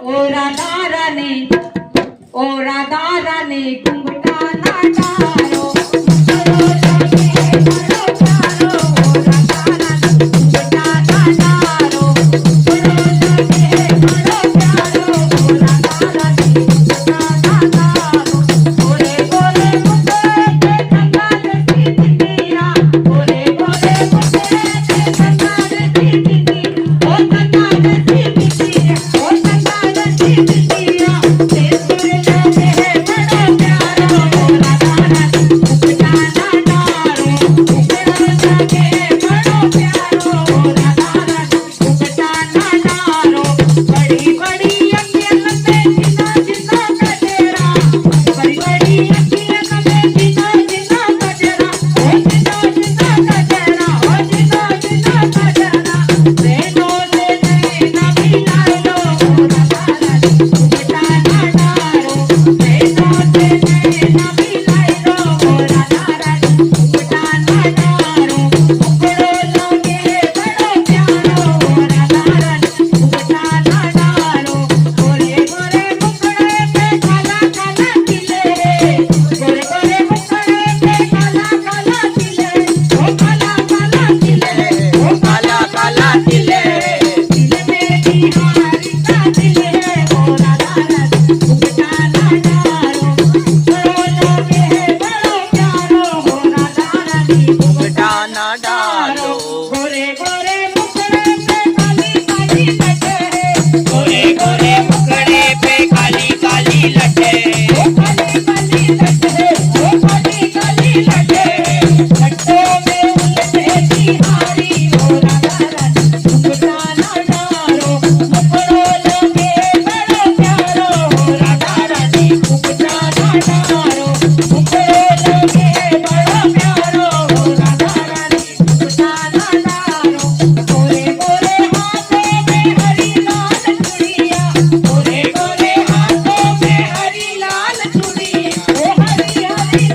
ओ राधा रानी, ओ राधा रानी घुंघटा ना डालो, मुखड़ो लगे बड़ो प्यारो, ओ राधा रानी घुंघटा ना डालो, मुखड़ो लगे बड़ो प्यारो, ओ राधा रानी घुंघटा ना डालो। गोरे गोरे मुखड़े पे कंगाल सी बिंदिया, गोरे गोरे मुखड़े पे कंगाल सी बिंदिया, ओ कंगाल सी बिंदिया, ओ कंगाल सी बिंदिया, सिंदूर लगे बड़ो प्यारो, ओ राधा रानी घुंघटा ना डालो, मुखड़ो लगे बड़ो प्यारो, ओ राधा रानी घुंघटा ना डालो। बड़ी बड़ी अखियां में जिना जिना गजरा, बड़ी बड़ी अखियां में जिना जिना गजरा, ओ जिना जिना गजरा, ओ जिना जिना गजरा, नैनों से नैना मिला लो, ओ राधा रानी घुंघटा ना डालो, नैनों से नैना मिला लो, ओ राधा रानी घुंघटा ना डालो, मुखड़ो लगे बड़ो प्यारो, ओ राधा रानी घुंघटा ना डालो। गोरे गोरे मुखड़े पे काला काला तिले, गोरे गोरे मुखड़े पे काला काला तिले, ओ काला काला तिले, ओ काला काला तिले, तिल में बिहारी का तिले, ओ राधा रानी घुंघटा ना डालो, मुखड़ो लगे बड़ो प्यारो, ओ राधा रानी घुंघटा ना डालो। गोरे गोरे मुखड़े पे काली काली लटे, गोरे गोरे मुखड़े पे काली काली लटे, ओ काली काली लटे, ओ काली काली लटे, लटों में उलझे बिहारी, ओ राधा रानी घुंघटा ना डालो, मुखड़ो लगे बड़ो प्यारो, ओ राधा रानी घुंघटा ना डालो, मुखड़ो लगे बड़ो प्यारो, ओ राधा रानी घुंघटा ना डालो। गोरे गोरे हाथों में हरी लाल चूड़ियां, गोरे गोरे हाथों में हरी लाल चूड़ियां, ओ हरी हरी